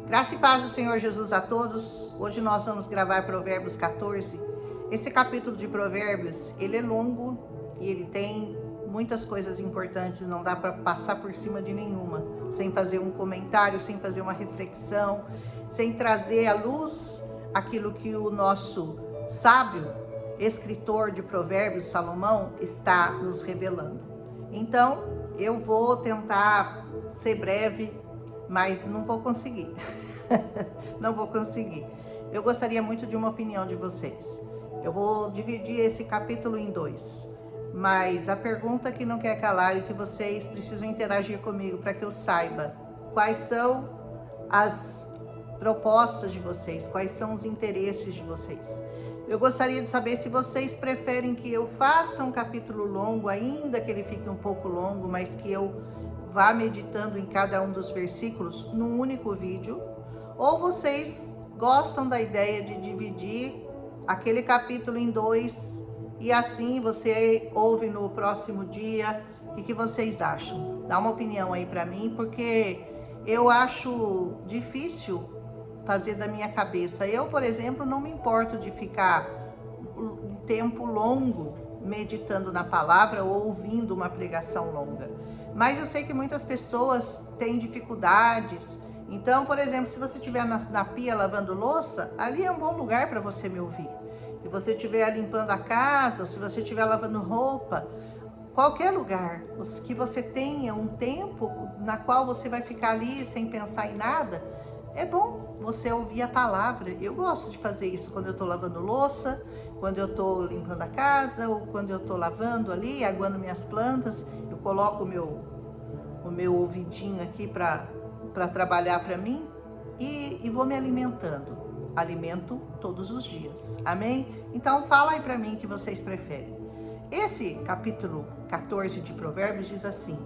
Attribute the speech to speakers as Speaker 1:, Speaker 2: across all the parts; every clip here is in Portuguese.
Speaker 1: Graça e paz do Senhor Jesus a todos. Hoje nós vamos gravar Provérbios 14. Esse capítulo de Provérbios, ele é longo e ele tem muitas coisas importantes, não dá para passar por cima de nenhuma, sem fazer um comentário, sem fazer uma reflexão, sem trazer à luz aquilo que o nosso sábio escritor de Provérbios, Salomão, está nos revelando. Então, eu vou tentar ser breve, mas não vou conseguir. Não vou conseguir. Eu gostaria muito de uma opinião de vocês. Eu vou dividir esse capítulo em 2, mas a pergunta que não quer calar e que vocês precisam interagir comigo para que eu saiba quais são as propostas de vocês, quais são os interesses de vocês. Eu gostaria de saber se vocês preferem que eu faça um capítulo longo, ainda que ele fique um pouco longo, mas que eu vá meditando em cada um dos versículos num único vídeo, ou vocês gostam da ideia de dividir aquele capítulo em 2 e assim você ouve no próximo dia. O que vocês acham? Dá uma opinião aí para mim, porque eu acho difícil fazer da minha cabeça. Eu, por exemplo, não me importo de ficar um tempo longo meditando na palavra ou ouvindo uma pregação longa. Mas eu sei que muitas pessoas têm dificuldades. Então, por exemplo, se você estiver na pia lavando louça, ali é um bom lugar para você me ouvir. Se você estiver limpando a casa, ou se você estiver lavando roupa, qualquer lugar que você tenha um tempo na qual você vai ficar ali sem pensar em nada, é bom você ouvir a palavra. Eu gosto de fazer isso quando eu estou lavando louça, quando eu estou limpando a casa, ou quando eu estou lavando ali, aguando minhas plantas. Eu coloco o meu ouvidinho aqui para trabalhar para mim e vou me alimentando. Alimento todos os dias. Amém? Então fala aí para mim o que vocês preferem. Esse capítulo 14 de Provérbios diz assim: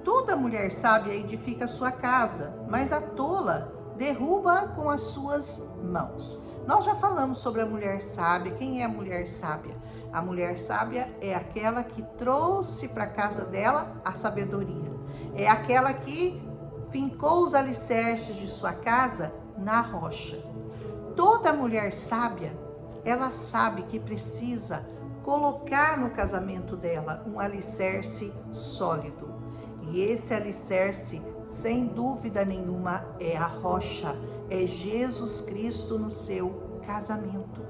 Speaker 1: toda mulher sábia edifica sua casa, mas a tola derruba com as suas mãos. Nós já falamos sobre a mulher sábia. Quem é a mulher sábia? A mulher sábia é aquela que trouxe para a casa dela a sabedoria. É aquela que fincou os alicerces de sua casa na rocha. Toda mulher sábia, ela sabe que precisa colocar no casamento dela um alicerce sólido. E esse alicerce, sem dúvida nenhuma, é a rocha, é Jesus Cristo no seu casamento.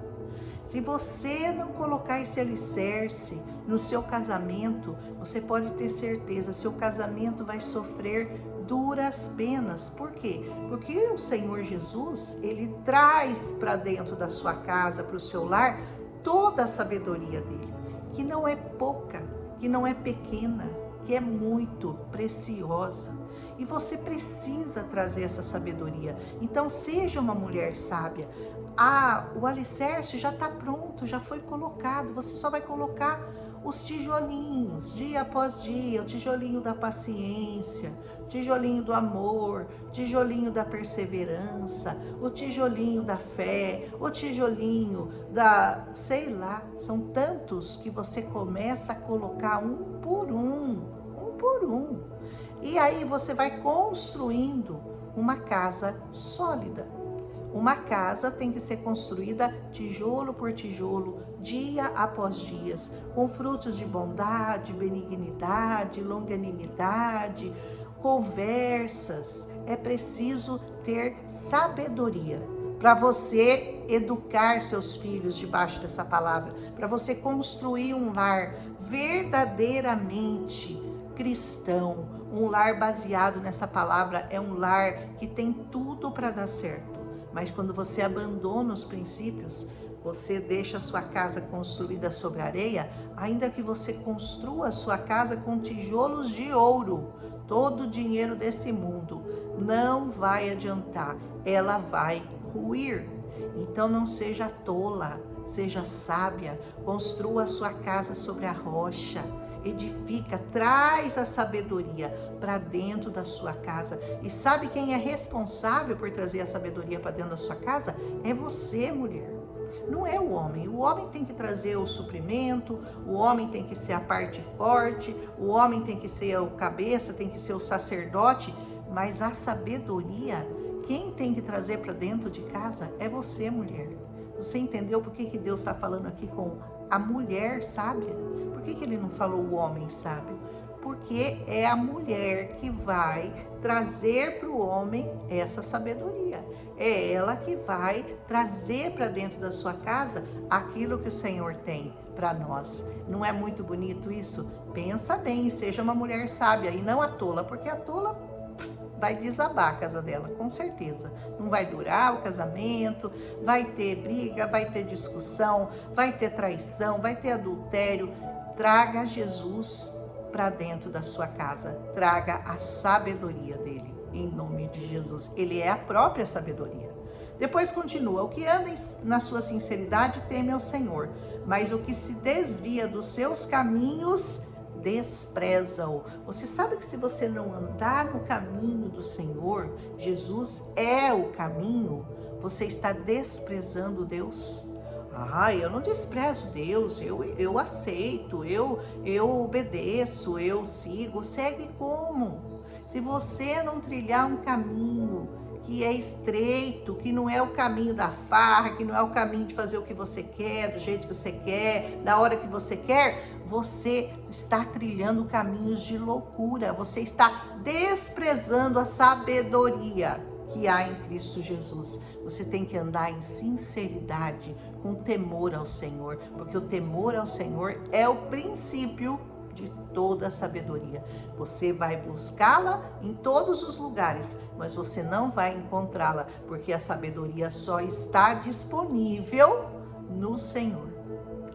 Speaker 1: Se você não colocar esse alicerce no seu casamento, você pode ter certeza, seu casamento vai sofrer duras penas. Por quê? Porque o Senhor Jesus, ele traz para dentro da sua casa, para o seu lar, toda a sabedoria dele, que não é pouca, que não é pequena, que é muito preciosa. E você precisa trazer essa sabedoria. Então seja uma mulher sábia. O alicerce já está pronto, já foi colocado. Você só vai colocar os tijolinhos, dia após dia, o tijolinho da paciência, o tijolinho do amor, o tijolinho da perseverança, o tijolinho da fé, o tijolinho da, sei lá, são tantos que você começa a colocar um por um. E aí você vai construindo uma casa sólida. Uma casa tem que ser construída tijolo por tijolo, dia após dia, com frutos de bondade, benignidade, longanimidade, conversas. É preciso ter sabedoria para você educar seus filhos debaixo dessa palavra, para você construir um lar verdadeiramente cristão, um lar baseado nessa palavra. É um lar que tem tudo para dar certo. Mas quando você abandona os princípios, você deixa a sua casa construída sobre areia, ainda que você construa a sua casa com tijolos de ouro, todo o dinheiro desse mundo, não vai adiantar, ela vai ruir. Então não seja tola, seja sábia, construa a sua casa sobre a rocha. Edifica, traz a sabedoria para dentro da sua casa. E sabe quem é responsável por trazer a sabedoria para dentro da sua casa? É você, mulher. Não é o homem. O homem tem que trazer o suprimento, o homem tem que ser a parte forte, o homem tem que ser o cabeça, tem que ser o sacerdote, mas a sabedoria quem tem que trazer para dentro de casa é você, mulher. Você entendeu por que Deus está falando aqui com a mulher sábia? Por que Ele não falou o homem sábio? Porque é a mulher que vai trazer para o homem essa sabedoria. É ela que vai trazer para dentro da sua casa aquilo que o Senhor tem para nós. Não é muito bonito isso? Pensa bem e seja uma mulher sábia e não a tola, porque a tola vai desabar a casa dela, com certeza. Não vai durar o casamento, vai ter briga, vai ter discussão, vai ter traição, vai ter adultério. Traga Jesus para dentro da sua casa. Traga a sabedoria dele, em nome de Jesus. Ele é a própria sabedoria. Depois continua: o que anda na sua sinceridade teme ao Senhor, mas o que se desvia dos seus caminhos despreza-o. Você sabe que se você não andar no caminho do Senhor, Jesus é o caminho, você está desprezando Deus? Eu não desprezo Deus, eu aceito, eu obedeço, eu sigo. Segue como? Se você não trilhar um caminho que é estreito, que não é o caminho da farra, que não é o caminho de fazer o que você quer, do jeito que você quer, na hora que você quer, você está trilhando caminhos de loucura, você está desprezando a sabedoria que há em Cristo Jesus. Você tem que andar em sinceridade, com temor ao Senhor, porque o temor ao Senhor é o princípio de toda a sabedoria. Você vai buscá-la em todos os lugares, mas você não vai encontrá-la, porque a sabedoria só está disponível no Senhor.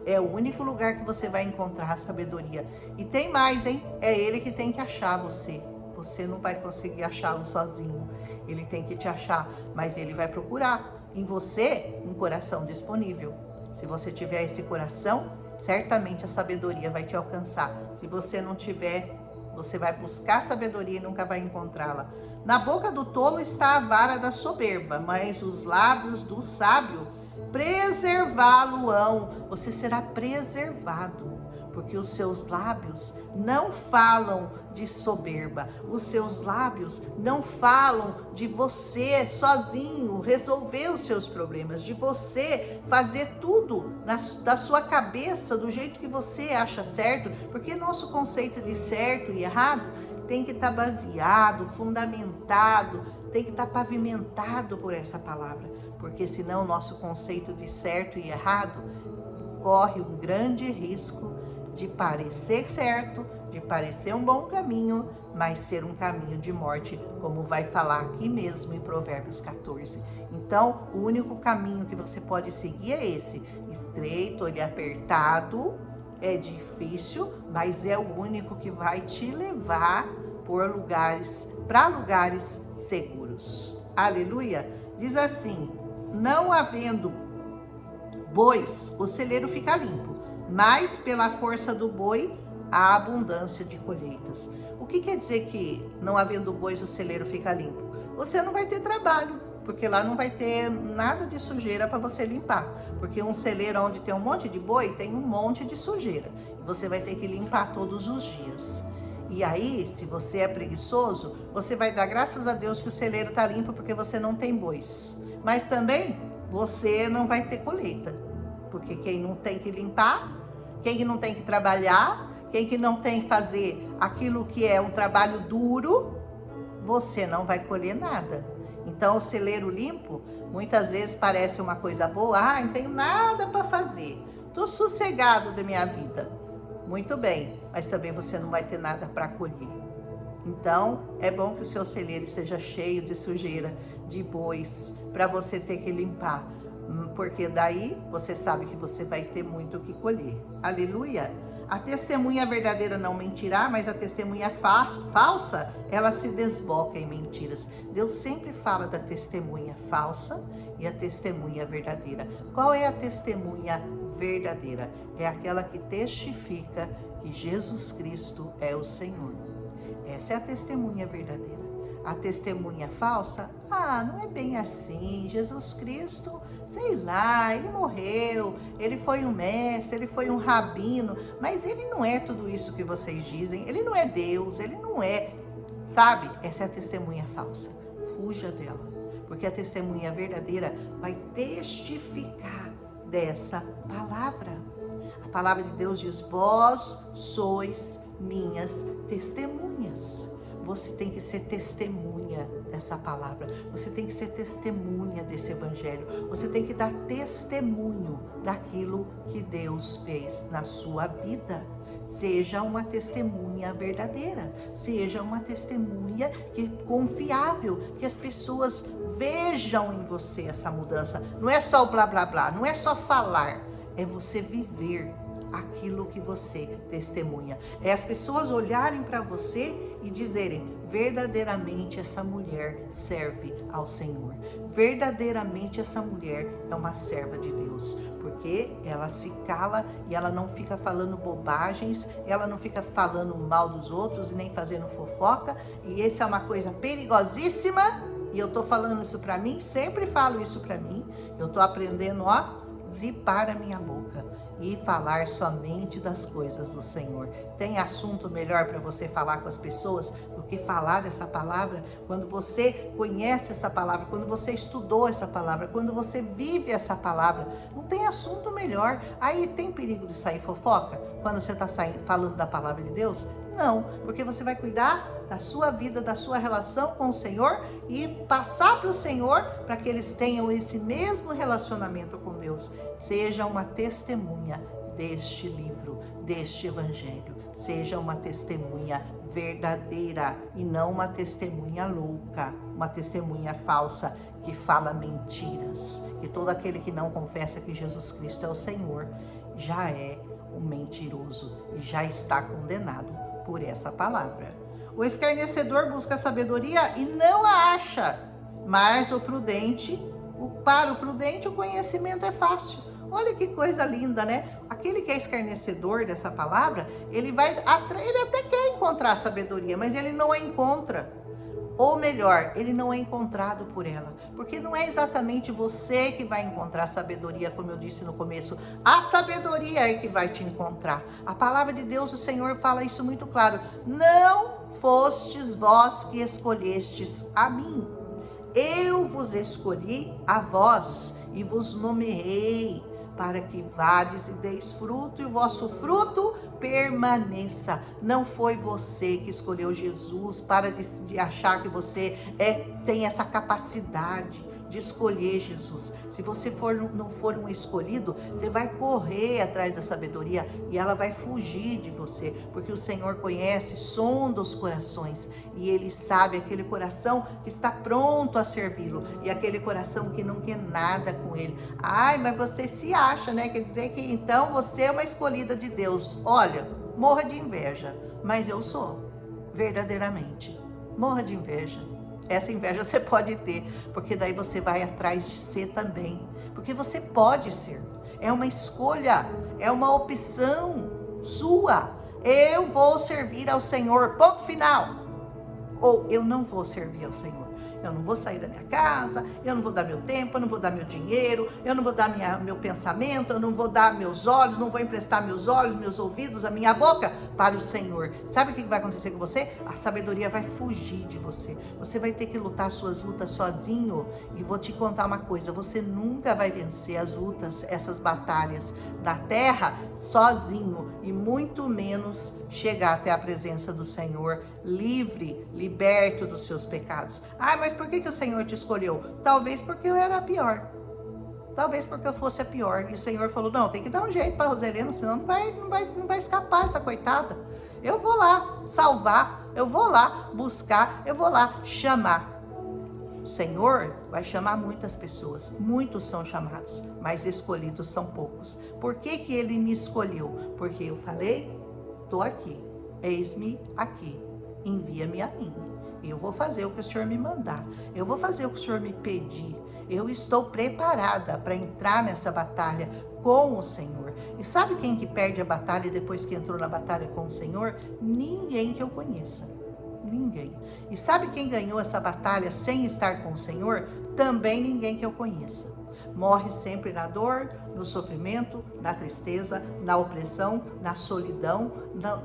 Speaker 1: É o único lugar que você vai encontrar a sabedoria. E tem mais, hein? É Ele que tem que achar você. Você não vai conseguir achá-lo sozinho. Ele tem que te achar, mas Ele vai procurar em você um coração disponível. Se você tiver esse coração, certamente a sabedoria vai te alcançar. Se você não tiver, você vai buscar sabedoria e nunca vai encontrá-la. Na boca do tolo está a vara da soberba, mas os lábios do sábio preservá-lo-ão. Você será preservado, porque os seus lábios não falam de soberba. Os seus lábios não falam de você sozinho resolver os seus problemas, de você fazer tudo da sua cabeça, do jeito que você acha certo, porque nosso conceito de certo e errado tem que estar baseado, fundamentado, tem que estar pavimentado por essa palavra, porque senão o nosso conceito de certo e errado corre um grande risco de parecer certo, de parecer um bom caminho, mas ser um caminho de morte, como vai falar aqui mesmo em Provérbios 14. Então, o único caminho que você pode seguir é esse, estreito, ele é apertado, é difícil, mas é o único que vai te levar para lugares seguros. Aleluia! Diz assim: não havendo bois, o celeiro fica limpo, mas pela força do boi, a abundância de colheitas. O que quer dizer que não havendo bois, o celeiro fica limpo? Você não vai ter trabalho, porque lá não vai ter nada de sujeira para você limpar. Porque um celeiro onde tem um monte de boi, tem um monte de sujeira. E você vai ter que limpar todos os dias. E aí, se você é preguiçoso, você vai dar graças a Deus que o celeiro está limpo porque você não tem bois. Mas também, você não vai ter colheita. Porque quem não tem que limpar, quem não tem que trabalhar, quem que não tem que fazer aquilo que é um trabalho duro, você não vai colher nada. Então, o celeiro limpo, muitas vezes parece uma coisa boa. Não tenho nada para fazer, estou sossegado da minha vida. Muito bem, mas também você não vai ter nada para colher. Então, é bom que o seu celeiro seja cheio de sujeira, de bois, para você ter que limpar. Porque daí, você sabe que você vai ter muito o que colher. Aleluia! A testemunha verdadeira não mentirá, mas a testemunha falsa, ela se desboca em mentiras. Deus sempre fala da testemunha falsa e a testemunha verdadeira. Qual é a testemunha verdadeira? É aquela que testifica que Jesus Cristo é o Senhor. Essa é a testemunha verdadeira. A testemunha falsa, não é bem assim. Jesus Cristo, sei lá, ele morreu, ele foi um mestre, ele foi um rabino, mas ele não é tudo isso que vocês dizem, ele não é Deus, ele não é, sabe? Essa é a testemunha falsa. Fuja dela, porque a testemunha verdadeira vai testificar dessa palavra. A palavra de Deus diz: vós sois minhas testemunhas. Você tem que ser testemunha dessa palavra. Você tem que ser testemunha desse evangelho. Você tem que dar testemunho daquilo que Deus fez na sua vida. Seja uma testemunha verdadeira. Seja uma testemunha confiável. Que as pessoas vejam em você essa mudança. Não é só o blá blá blá. Não é só falar. É você viver aquilo que você testemunha. É as pessoas olharem para você e dizerem: verdadeiramente essa mulher serve ao Senhor. Verdadeiramente essa mulher é uma serva de Deus. Porque ela se cala e ela não fica falando bobagens, ela não fica falando mal dos outros e nem fazendo fofoca. E essa é uma coisa perigosíssima. E eu tô falando isso para mim, sempre falo isso para mim. Eu tô aprendendo, zipar a minha boca e falar somente das coisas do Senhor. Tem assunto melhor para você falar com as pessoas do que falar dessa palavra? Quando você conhece essa palavra, quando você estudou essa palavra, quando você vive essa palavra, não tem assunto melhor. Aí tem perigo de sair fofoca quando você está falando da palavra de Deus? Não, porque você vai cuidar da sua vida, da sua relação com o Senhor e passar para o Senhor para que eles tenham esse mesmo relacionamento com Deus. Seja uma testemunha deste livro, deste evangelho. Seja uma testemunha verdadeira e não uma testemunha louca, uma testemunha falsa que fala mentiras. E todo aquele que não confessa que Jesus Cristo é o Senhor já é um mentiroso e já está condenado por essa palavra. O escarnecedor busca sabedoria e não a acha, mas para o prudente o conhecimento é fácil. Olha que coisa linda, né? Aquele que é escarnecedor dessa palavra, ele até quer encontrar sabedoria, mas ele não a encontra. Ou melhor, ele não é encontrado por ela. Porque não é exatamente você que vai encontrar sabedoria, como eu disse no começo. A sabedoria é que vai te encontrar. A palavra de Deus, o Senhor fala isso muito claro. Não fostes vós que escolhestes a mim. Eu vos escolhi a vós e vos nomeei para que vades e deis fruto e o vosso fruto permaneça. Não foi você que escolheu Jesus. Para de achar que você tem essa capacidade de escolher Jesus. Se você não for um escolhido, você vai correr atrás da sabedoria e ela vai fugir de você, porque o Senhor conhece, sonda os corações e Ele sabe aquele coração que está pronto a servi-lo e aquele coração que não quer nada com Ele. Ai, mas você se acha, né? Quer dizer que então você é uma escolhida de Deus. Olha, morra de inveja, mas eu sou, verdadeiramente. Morra de inveja. Essa inveja você pode ter, porque daí você vai atrás de ser também. Porque você pode ser. É uma escolha, é uma opção sua. Eu vou servir ao Senhor, ponto final. Ou eu não vou servir ao Senhor. Eu não vou sair da minha casa, eu não vou dar meu tempo, eu não vou dar meu dinheiro, eu não vou dar meu pensamento, eu não vou dar meus olhos, não vou emprestar meus olhos, meus ouvidos, a minha boca para o Senhor. Sabe o que vai acontecer com você? A sabedoria vai fugir de você. Você vai ter que lutar suas lutas sozinho. E vou te contar uma coisa, você nunca vai vencer as lutas, essas batalhas da terra sozinho, e muito menos chegar até a presença do Senhor livre, liberto dos seus pecados. Ah, mas por que o Senhor te escolheu? Talvez porque eu era a pior. Talvez porque eu fosse a pior. E o Senhor falou: não, tem que dar um jeito para Roselena, senão não vai escapar essa coitada. Eu vou lá salvar, eu vou lá buscar, eu vou lá chamar. O Senhor vai chamar muitas pessoas, muitos são chamados, mas escolhidos são poucos. Por que Ele me escolheu? Porque eu falei: estou aqui, eis-me aqui, envia-me a mim. Eu vou fazer o que o Senhor me mandar, eu vou fazer o que o Senhor me pedir. Eu estou preparada para entrar nessa batalha com o Senhor. E sabe quem que perde a batalha depois que entrou na batalha com o Senhor? Ninguém que eu conheça. Ninguém. E sabe quem ganhou essa batalha sem estar com o Senhor? Também ninguém que eu conheça. Morre sempre na dor, no sofrimento, na tristeza, na opressão, na solidão,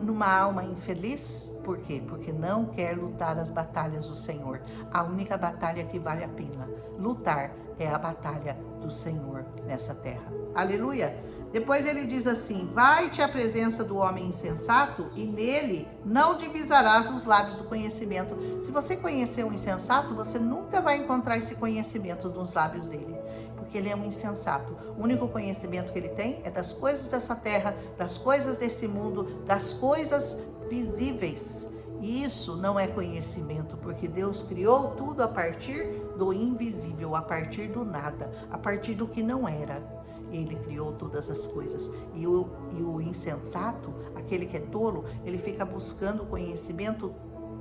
Speaker 1: numa alma infeliz. Por quê? Porque não quer lutar as batalhas do Senhor. A única batalha que vale a pena lutar é a batalha do Senhor nessa terra. Aleluia! Depois ele diz assim: vai-te à presença do homem insensato e nele não divisarás os lábios do conhecimento. Se você conhecer um insensato, você nunca vai encontrar esse conhecimento nos lábios dele, porque ele é um insensato. O único conhecimento que ele tem é das coisas dessa terra, das coisas desse mundo, das coisas visíveis. E isso não é conhecimento, porque Deus criou tudo a partir do invisível, a partir do nada, a partir do que não era. Ele criou todas as coisas. E o insensato, aquele que é tolo, ele fica buscando conhecimento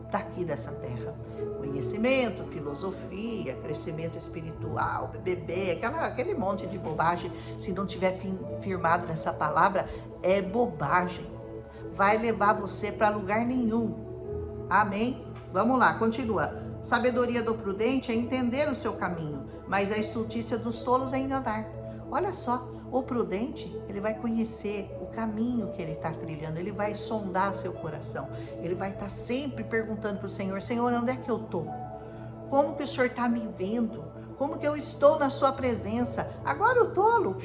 Speaker 1: daqui dessa terra. Conhecimento, filosofia, crescimento espiritual, bebê, aquele monte de bobagem. Se não tiver firmado nessa palavra, é bobagem. Vai levar você para lugar nenhum. Amém? Vamos lá, continua. Sabedoria do prudente é entender o seu caminho, mas a estultícia dos tolos é enganar. Olha só, o prudente, ele vai conhecer o caminho que ele está trilhando, ele vai sondar seu coração, ele vai estar sempre perguntando para o Senhor: Senhor, onde é que eu estou? Como que o Senhor está me vendo? Como que eu estou na sua presença? Agora o tolo,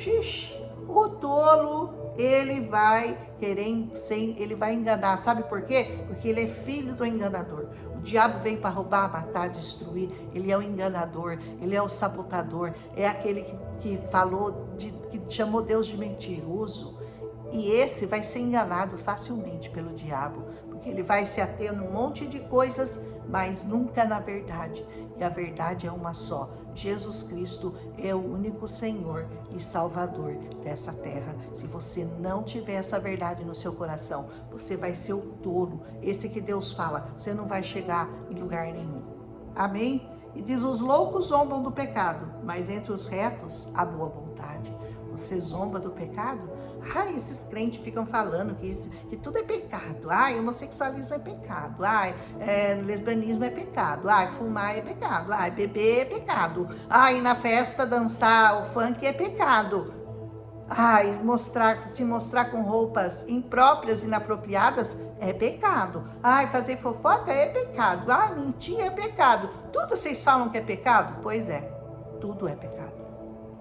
Speaker 1: o tolo, ele vai querer, ele vai enganar, sabe por quê? Porque ele é filho do enganador. O diabo vem para roubar, matar, destruir. Ele é o enganador, ele é o sabotador, é aquele que que chamou Deus de mentiroso. E esse vai ser enganado facilmente pelo diabo, porque ele vai se ater num monte de coisas, mas nunca na verdade. E a verdade é uma só: Jesus Cristo é o único Senhor e Salvador dessa terra. Se você não tiver essa verdade no seu coração, você vai ser o tolo. Esse que Deus fala, você não vai chegar em lugar nenhum. Amém? E diz: os loucos zombam do pecado, mas entre os retos há boa vontade. Você zomba do pecado? Ai, esses crentes ficam falando que tudo é pecado. Ai, homossexualismo é pecado. Ai, lesbianismo é pecado. Ai, fumar é pecado. Ai, beber é pecado. Ai, na festa dançar o funk é pecado. Ai, se mostrar com roupas impróprias, inapropriadas é pecado. Ai, fazer fofoca é pecado. Ai, mentir é pecado. Tudo vocês falam que é pecado? Pois é, tudo é pecado.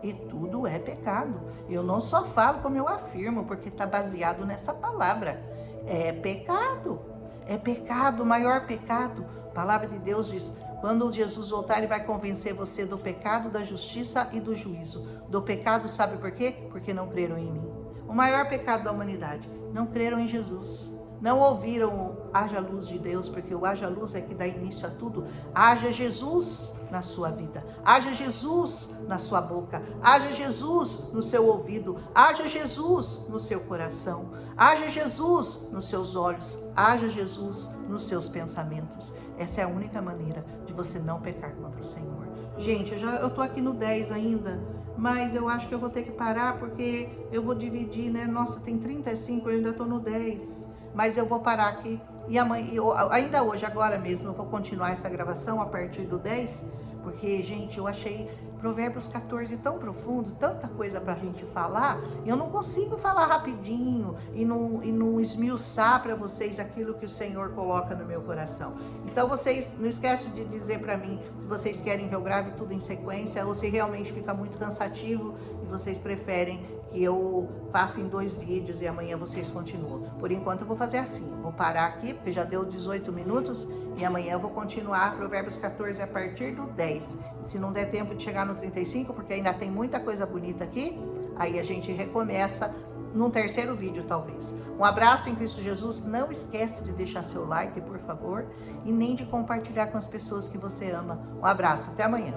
Speaker 1: E tudo é pecado. Eu não só falo, como eu afirmo, porque está baseado nessa palavra. É pecado. É pecado, o maior pecado. A palavra de Deus diz: quando Jesus voltar, ele vai convencer você do pecado, da justiça e do juízo. Do pecado, sabe por quê? Porque não creram em mim. O maior pecado da humanidade: não creram em Jesus. Não ouviram o haja luz de Deus, porque o haja luz é que dá início a tudo. Haja Jesus na sua vida, haja Jesus na sua boca, haja Jesus no seu ouvido, haja Jesus no seu coração, haja Jesus nos seus olhos, haja Jesus nos seus pensamentos. Essa é a única maneira de você não pecar contra o Senhor. Gente, eu tô aqui no 10 ainda, mas eu acho que eu vou ter que parar, porque eu vou dividir, né? Nossa, tem 35, eu ainda tô no 10. Mas eu vou parar aqui e amanhã, ainda hoje, agora mesmo, eu vou continuar essa gravação a partir do 10, porque, gente, eu achei Provérbios 14 tão profundo, tanta coisa pra gente falar, eu não consigo falar rapidinho e não esmiuçar para vocês aquilo que o Senhor coloca no meu coração. Então, vocês não esquecem de dizer para mim se vocês querem que eu grave tudo em sequência, ou se realmente fica muito cansativo e vocês preferem que eu faça em 2 vídeos e amanhã vocês continuam. Por enquanto eu vou fazer assim, vou parar aqui, porque já deu 18 minutos, e amanhã eu vou continuar Provérbios 14 a partir do 10. E se não der tempo de chegar no 35, porque ainda tem muita coisa bonita aqui, aí a gente recomeça num terceiro vídeo talvez. Um abraço em Cristo Jesus, não esquece de deixar seu like, por favor, e nem de compartilhar com as pessoas que você ama. Um abraço, até amanhã.